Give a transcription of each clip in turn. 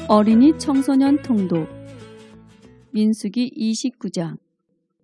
어린이 청소년 통독 민수기 29장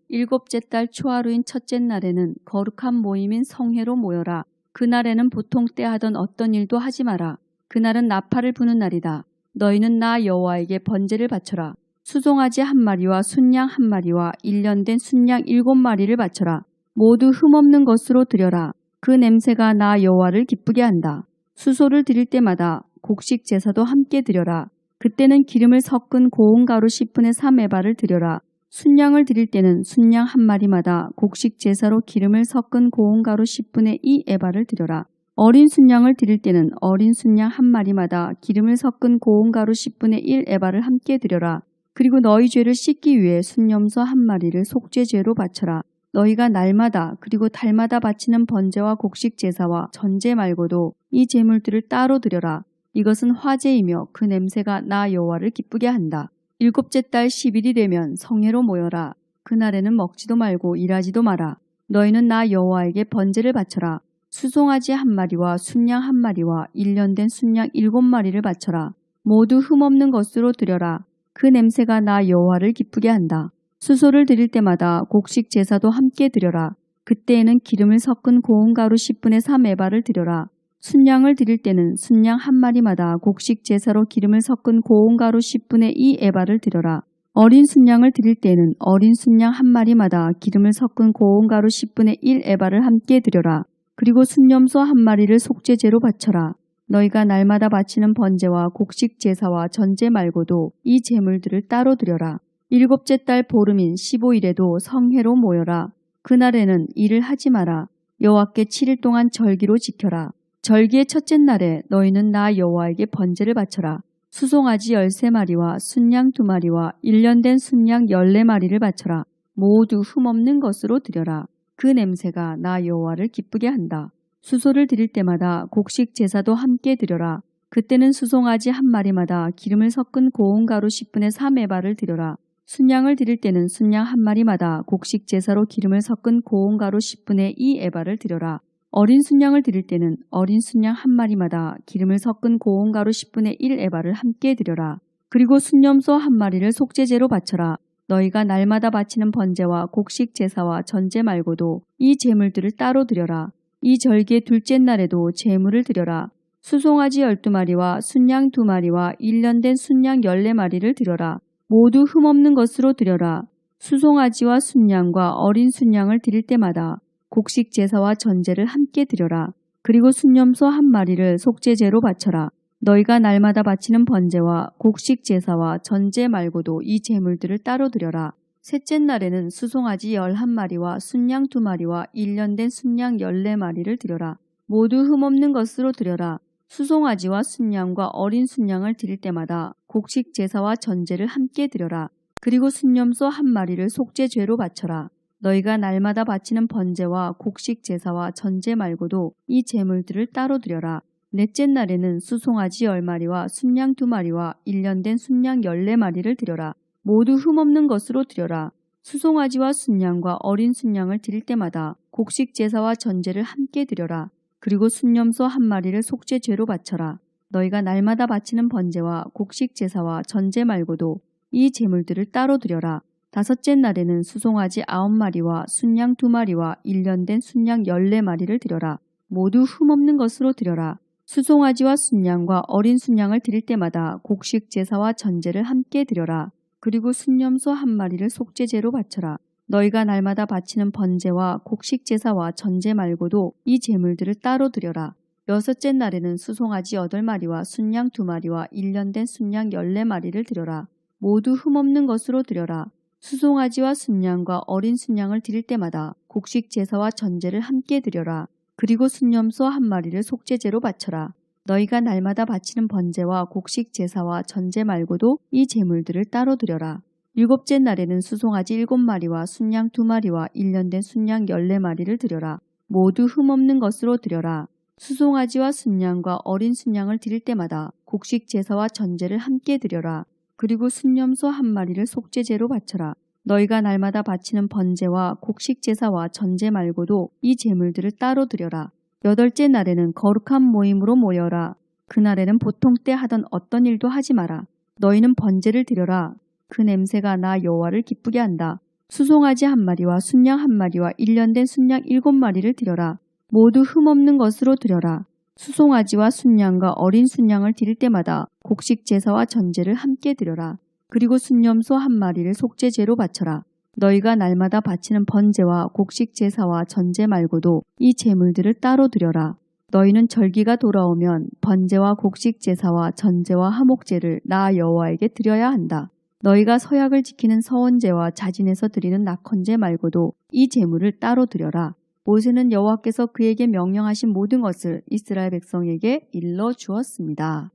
일곱째 달 초하루인 첫째 날에는 거룩한 모임인 성회로 모여라. 그날에는 보통 때 하던 어떤 일도 하지 마라. 그날은 나팔을 부는 날이다. 너희는 나 여호와에게 번제를 바쳐라. 수송아지 한 마리와 순양 한 마리와 1년 된 순양 7마리를 바쳐라. 모두 흠없는 것으로 드려라. 그 냄새가 나 여호와를 기쁘게 한다. 수소를 드릴 때마다 곡식 제사도 함께 드려라. 그때는 기름을 섞은 고운 가루 10분의 3에바를 드려라. 순양을 드릴 때는 순양 한 마리마다 곡식 제사로 기름을 섞은 고운 가루 10분의 2에바를 드려라. 어린 순양을 드릴 때는 어린 순양 한 마리마다 기름을 섞은 고운 가루 10분의 1에바를 함께 드려라. 그리고 너희 죄를 씻기 위해 순염소 한 마리를 속죄죄로 바쳐라. 너희가 날마다 그리고 달마다 바치는 번제와 곡식 제사와 전제 말고도 이 제물들을 따로 드려라. 이것은 화제이며 그 냄새가 나 여호와를 기쁘게 한다. 일곱째 달 10일이 되면 성회로 모여라. 그날에는 먹지도 말고 일하지도 마라. 너희는 나 여호와에게 번제를 바쳐라. 수송아지 한 마리와 순양 한 마리와 1년 된 순양 7마리를 바쳐라. 모두 흠없는 것으로 드려라. 그 냄새가 나 여호와를 기쁘게 한다. 수소를 드릴 때마다 곡식 제사도 함께 드려라. 그때에는 기름을 섞은 고운 가루 10분의 3에바를 드려라. 순양을 드릴 때는 순양 한 마리마다 곡식 제사로 기름을 섞은 고운 가루 10분의 2에바를 드려라. 어린 순양을 드릴 때는 어린 순양 한 마리마다 기름을 섞은 고운 가루 10분의 1에바를 함께 드려라. 그리고 순염소 한 마리를 속죄제로 바쳐라. 너희가 날마다 바치는 번제와 곡식 제사와 전제 말고도 이 제물들을 따로 드려라. 일곱째 달 보름인 15일에도 성회로 모여라. 그날에는 일을 하지 마라. 여호와께 7일 동안 절기로 지켜라. 절기의 첫째 날에 너희는 나 여호와에게 번제를 바쳐라. 수송아지 13마리와 순양 2마리와 1년 된 순양 14마리를 바쳐라. 모두 흠없는 것으로 드려라. 그 냄새가 나 여호와를 기쁘게 한다. 수소를 드릴 때마다 곡식 제사도 함께 드려라. 그때는 수송아지 한 마리마다 기름을 섞은 고운 가루 10분의 3에바를 드려라. 순양을 드릴 때는 순양 한 마리마다 곡식 제사로 기름을 섞은 고운 가루 10분의 2에바를 드려라. 어린 순양을 드릴 때는 어린 순양 한 마리마다 기름을 섞은 고운 가루 10분의 1에바를 함께 드려라. 그리고 순염소 한 마리를 속죄제로 바쳐라. 너희가 날마다 바치는 번제와 곡식 제사와 전제 말고도 이 제물들을 따로 드려라. 이 절기의 둘째 날에도 제물을 드려라. 수송아지 12마리와 순양 2마리와 1년 된 순양 14마리를 드려라. 모두 흠없는 것으로 드려라. 수송아지와 순양과 어린 순양을 드릴 때마다 곡식 제사와 전제를 함께 드려라. 그리고 순염소 한 마리를 속죄제로 바쳐라. 너희가 날마다 바치는 번제와 곡식 제사와 전제 말고도 이 제물들을 따로 드려라. 셋째 날에는 수송아지 11마리와 순양 2마리와 1년 된 순양 14마리를 드려라. 모두 흠없는 것으로 드려라. 수송아지와 순양과 어린 순양을 드릴 때마다 곡식 제사와 전제를 함께 드려라. 그리고 순염소 한 마리를 속죄죄로 바쳐라. 너희가 날마다 바치는 번제와 곡식 제사와 전제 말고도 이 제물들을 따로 드려라. 넷째 날에는 수송아지 10마리와 순양 2마리와 1년 된 순양 14마리를 드려라. 모두 흠없는 것으로 드려라. 수송아지와 순양과 어린 순양을 드릴 때마다 곡식 제사와 전제를 함께 드려라. 그리고 순염소 한 마리를 속죄죄로 바쳐라. 너희가 날마다 바치는 번제와 곡식 제사와 전제 말고도 이 제물들을 따로 드려라. 다섯째 날에는 수송아지 9마리와 순양 2마리와 1년 된 순양 14마리를 드려라. 모두 흠없는 것으로 드려라. 수송아지와 순양과 어린 순양을 드릴 때마다 곡식 제사와 전제를 함께 드려라. 그리고 순염소 한 마리를 속죄제로 바쳐라. 너희가 날마다 바치는 번제와 곡식 제사와 전제 말고도 이 제물들을 따로 드려라. 여섯째 날에는 수송아지 8마리와 순양 2마리와 1년 된 순양 14마리를 드려라. 모두 흠없는 것으로 드려라. 수송아지와 순양과 어린 순양을 드릴 때마다 곡식 제사와 전제를 함께 드려라. 그리고 순염소 한 마리를 속죄제로 바쳐라. 너희가 날마다 바치는 번제와 곡식 제사와 전제 말고도 이 제물들을 따로 드려라. 일곱째 날에는 수송아지 7마리와 순양 2마리와 1년 된 순양 14마리를 드려라. 모두 흠없는 것으로 드려라. 수송아지와 순양과 어린 순양을 드릴 때마다 곡식 제사와 전제를 함께 드려라. 그리고 순염소 한 마리를 속죄제로 바쳐라. 너희가 날마다 바치는 번제와 곡식 제사와 전제 말고도 이 제물들을 따로 드려라. 여덟째 날에는 거룩한 모임으로 모여라. 그날에는 보통 때 하던 어떤 일도 하지 마라. 너희는 번제를 드려라. 그 냄새가 나 여호와를 기쁘게 한다. 수송아지 1마리와 순양 1마리와 1년 된 순양 7마리를 드려라. 모두 흠없는 것으로 드려라. 수송아지와 순양과 어린 순양을 드릴 때마다 곡식 제사와 전제를 함께 드려라. 그리고 순염소 1마리를 속죄제로 바쳐라. 너희가 날마다 바치는 번제와 곡식 제사와 전제 말고도 이 제물들을 따로 드려라. 너희는 절기가 돌아오면 번제와 곡식 제사와 전제와 화목제를 나 여호와에게 드려야 한다. 너희가 서약을 지키는 서원제와 자진해서 드리는 낙헌제 말고도 이 제물을 따로 드려라. 모세는 여호와께서 그에게 명령하신 모든 것을 이스라엘 백성에게 일러 주었습니다.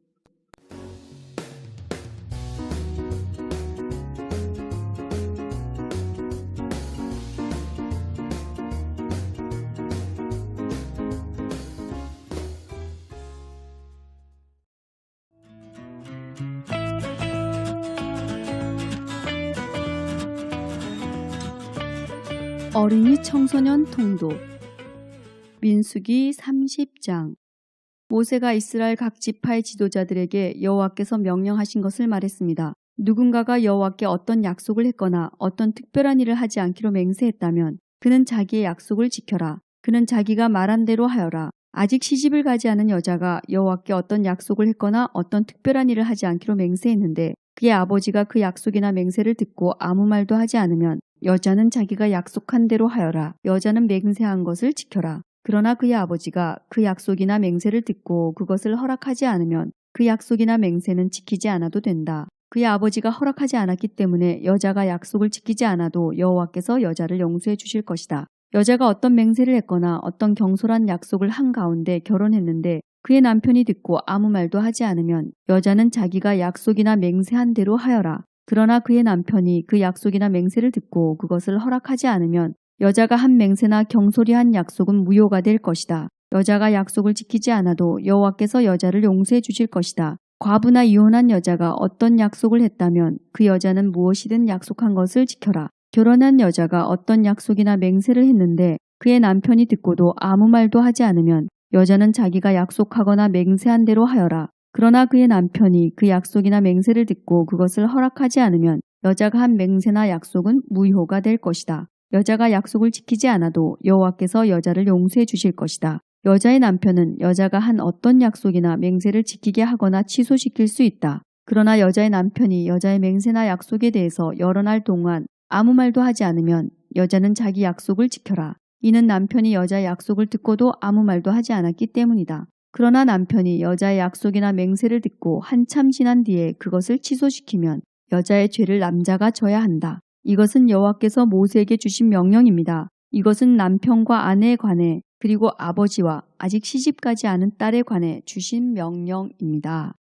어린이 청소년 통도 민수기 30장 모세가 이스라엘 각 지파의 지도자들에게 여호와께서 명령하신 것을 말했습니다. 누군가가 여호와께 어떤 약속을 했거나 어떤 특별한 일을 하지 않기로 맹세했다면 그는 자기의 약속을 지켜라. 그는 자기가 말한 대로 하여라. 아직 시집을 가지 않은 여자가 여호와께 어떤 약속을 했거나 어떤 특별한 일을 하지 않기로 맹세했는데 그의 아버지가 그 약속이나 맹세를 듣고 아무 말도 하지 않으면 여자는 자기가 약속한 대로 하여라. 여자는 맹세한 것을 지켜라. 그러나 그의 아버지가 그 약속이나 맹세를 듣고 그것을 허락하지 않으면 그 약속이나 맹세는 지키지 않아도 된다. 그의 아버지가 허락하지 않았기 때문에 여자가 약속을 지키지 않아도 여호와께서 여자를 용서해 주실 것이다. 여자가 어떤 맹세를 했거나 어떤 경솔한 약속을 한 가운데 결혼했는데 그의 남편이 듣고 아무 말도 하지 않으면 여자는 자기가 약속이나 맹세한 대로 하여라. 그러나 그의 남편이 그 약속이나 맹세를 듣고 그것을 허락하지 않으면 여자가 한 맹세나 경솔히 한 약속은 무효가 될 것이다. 여자가 약속을 지키지 않아도 여호와께서 여자를 용서해 주실 것이다. 과부나 이혼한 여자가 어떤 약속을 했다면 그 여자는 무엇이든 약속한 것을 지켜라. 결혼한 여자가 어떤 약속이나 맹세를 했는데 그의 남편이 듣고도 아무 말도 하지 않으면 여자는 자기가 약속하거나 맹세한 대로 하여라. 그러나 그의 남편이 그 약속이나 맹세를 듣고 그것을 허락하지 않으면 여자가 한 맹세나 약속은 무효가 될 것이다. 여자가 약속을 지키지 않아도 여호와께서 여자를 용서해 주실 것이다. 여자의 남편은 여자가 한 어떤 약속이나 맹세를 지키게 하거나 취소시킬 수 있다. 그러나 여자의 남편이 여자의 맹세나 약속에 대해서 여러 날 동안 아무 말도 하지 않으면 여자는 자기 약속을 지켜라. 이는 남편이 여자의 약속을 듣고도 아무 말도 하지 않았기 때문이다. 그러나 남편이 여자의 약속이나 맹세를 듣고 한참 지난 뒤에 그것을 취소시키면 여자의 죄를 남자가 져야 한다. 이것은 여호와께서 모세에게 주신 명령입니다. 이것은 남편과 아내에 관해 그리고 아버지와 아직 시집가지 않은 딸에 관해 주신 명령입니다.